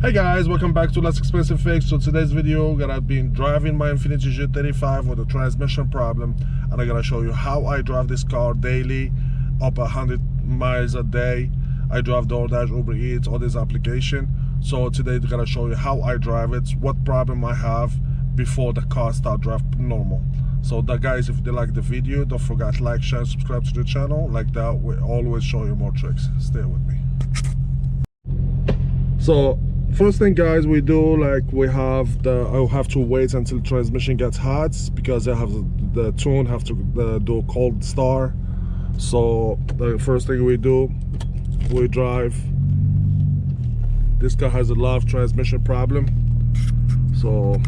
Hey guys, welcome back to Less Expensive Fix. So today's video, I've been driving my Infiniti G35 with a transmission problem, and I'm gonna show you how I drive this car daily, up 100 miles a day. I drive DoorDash, Uber Eats, all this application. So today I'm gonna show you how I drive it, what problem I have before the car start driving normal. So that, guys, if you like the video, don't forget like, share, subscribe to the channel. Like that, we always show you more tricks. Stay with me. So first thing, guys, we do, like, I'll have to wait until transmission gets hot because I have the tune have to do cold start. So the first thing we do, we drive. This car has a lot of transmission problem, so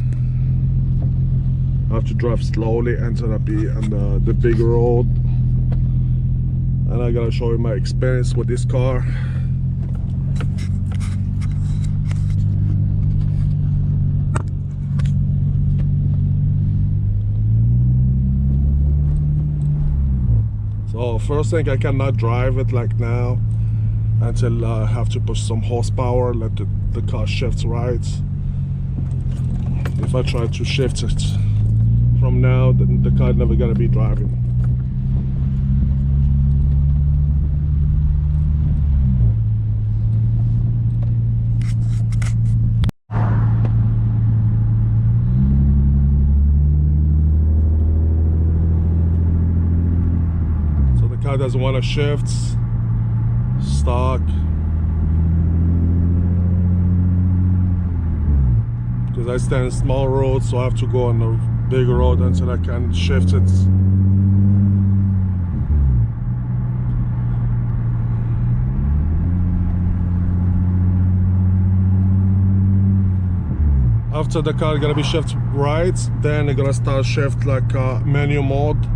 I have to drive slowly until I be on the big road. And I gotta show you my experience with this car. So first thing, I cannot drive it like now until I have to push some horsepower, let the car shift right. If I try to shift it from now, then the car never gonna be driving. Car doesn't want to shift, stuck, because I stand in small roads, so I have to go on a big road until I can shift it. After the car gonna be shift right, then I'm gonna start shift like menu mode.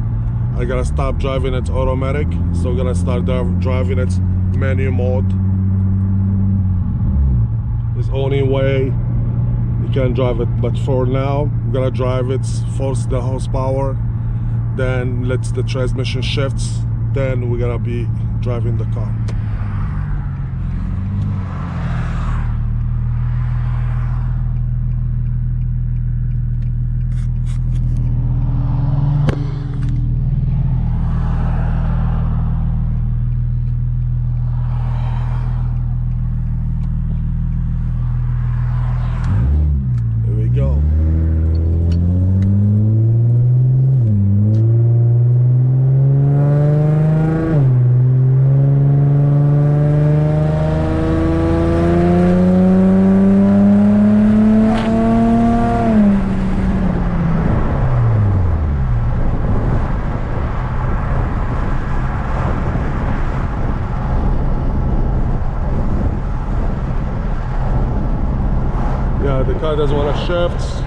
I gotta stop driving it automatic, so I'm gonna start driving it menu mode. It's the only way you can drive it, but for now I'm gonna drive it, force the horsepower, then let the transmission shift, then we're gonna be driving the car. Yeah, the car doesn't want to shift.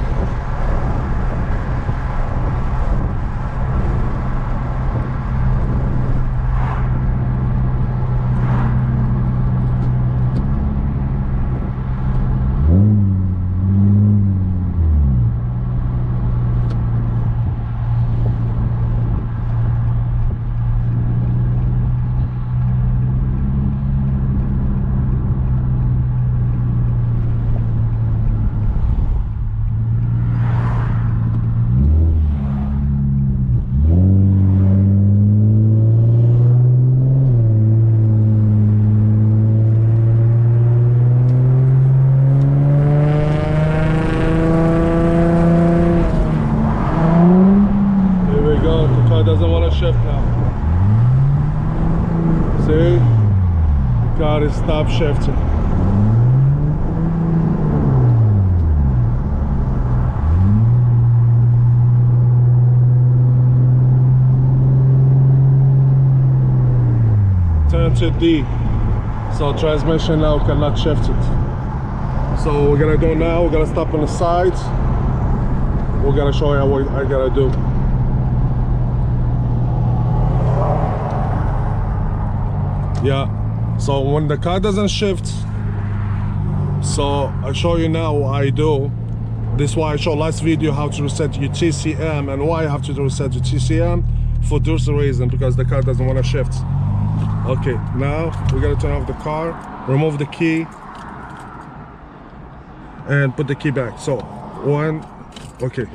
Doesn't want to shift now. See? The car is stop shifting. Turn to D. So transmission now cannot shift it. So we're gonna do now, we're gonna stop on the side. We're gonna show you what I gotta do. Yeah, so when the car doesn't shift, so I show you now what I do. This is why I showed last video how to reset your TCM, and why I have to reset your TCM for this reason, because the car doesn't want to shift. Okay, now we're gonna turn off the car, remove the key, and put the key back. So one, okay.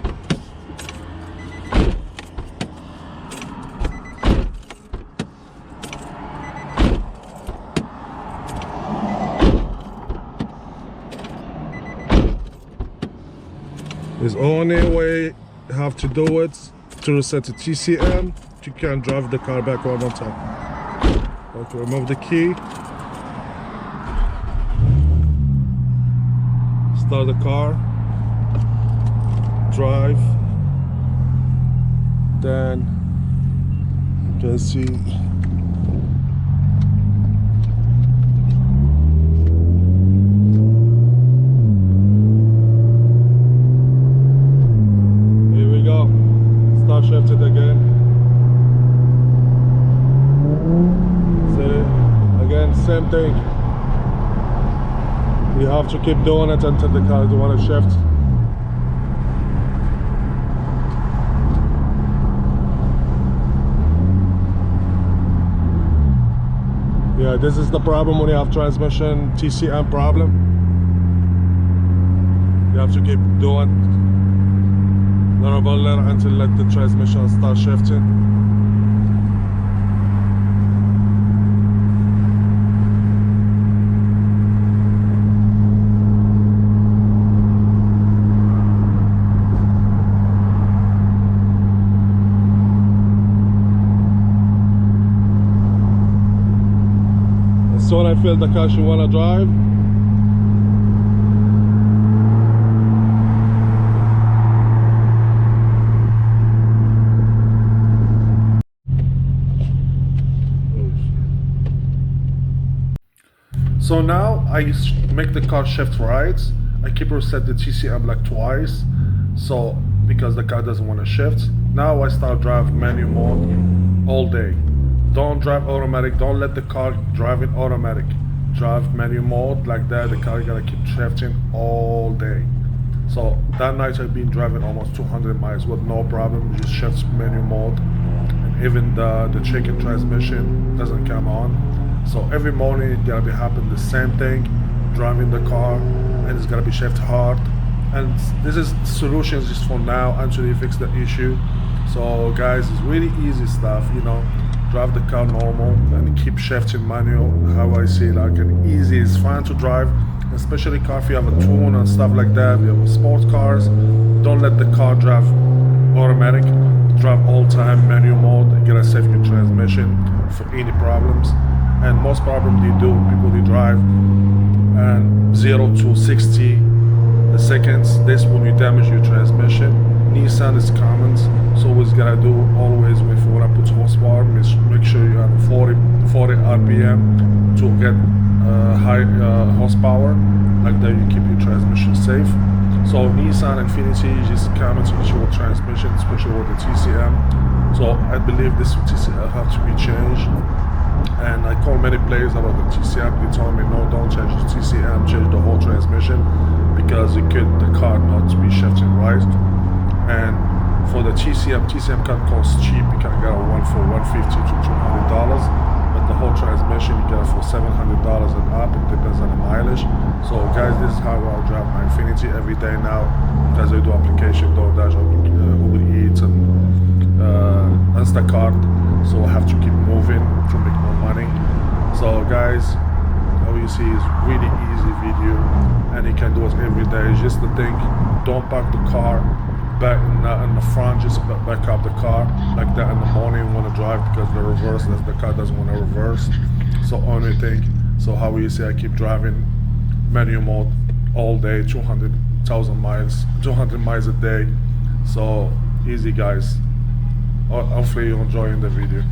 There's only way you have to do it to reset the TCM. You can drive the car back one more time. Okay, remove the key. Start the car. Drive. Then you can see shifted again. See, again, same thing. You have to keep doing it until the car doesn't want to shift. Yeah, this is the problem when you have transmission TCM problem. You have to keep doing little by little until let the transmission start shifting. As soon as I feel the car you want to drive, so now I make the car shift right. I keep reset the TCM like twice, so because the car doesn't want to shift. Now I start drive manual mode all day. Don't drive automatic. Don't let the car drive in automatic. Drive manual mode like that. The car gotta keep shifting all day. So that night I've been driving almost 200 miles with no problem. Just shifts manual mode, and even the chicken transmission doesn't come on. So every morning it's gonna be happening the same thing, driving the car, and it's gonna be shift hard. And this is solutions just for now until you fix the issue. So guys, it's really easy stuff, you know. Drive the car normal and keep shifting manual. How I see it, like an easy, it's fine to drive, especially car if you have a tune and stuff like that. You have sports cars, don't let the car drive automatic. Drive all time manual mode and get a safety transmission for any problems. And most problems they do, people they drive and 0 to 60 seconds. This when you damage your transmission. Nissan is common, so what you gotta do always before I put horsepower, make sure you have 40 RPM to get high horsepower. Like that you keep your transmission safe. So Nissan Infiniti just common with transmission, especially with the TCM. So I believe this TCM have to be changed. And I call many players about the TCM. They told me no, don't change the TCM, change the whole transmission, because you could the car not be shifting right. And for the TCM can cost cheap. You can get one for $150 to $200, but the whole transmission you get for $700 and up. It depends on the mileage. So guys, this is how I drive my Infiniti every day now, as I do application DoorDash, Uber Eats, and Instacart. So I have to keep moving to make more money. So guys, how you see is really easy video, and you can do it every day. It's just the thing, don't park the car back in the front, just back up the car like that in the morning. You want to drive because the reverse, the car doesn't want to reverse. So only thing, so how you see I keep driving manual mode all day, 200,000 miles, 200 miles a day. So easy guys. Hopefully you're enjoying the video.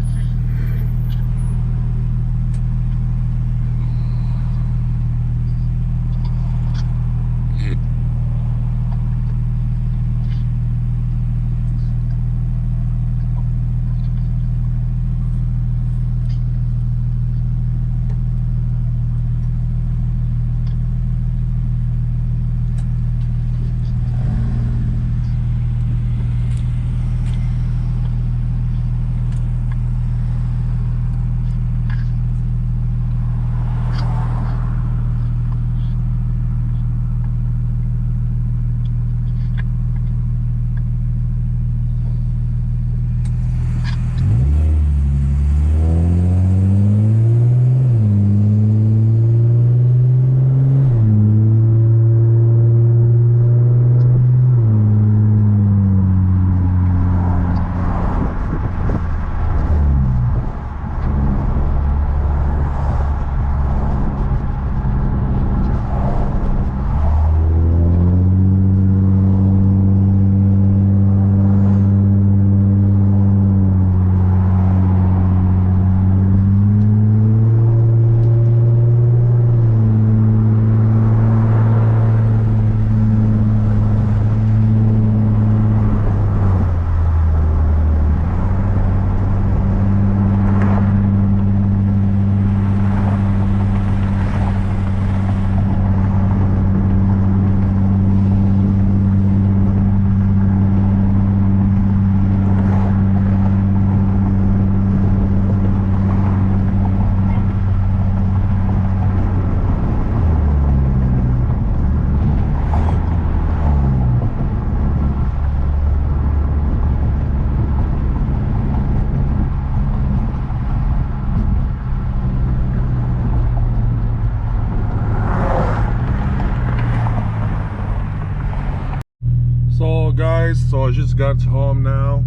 guys, so I just got home now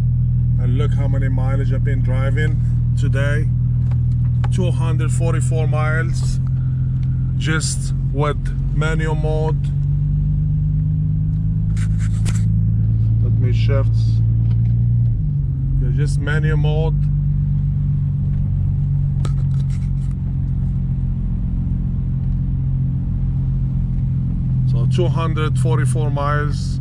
and look how many mileage I've been driving today. 244 miles just with manual mode. Let me shift. Yeah, just manual mode. So 244 miles.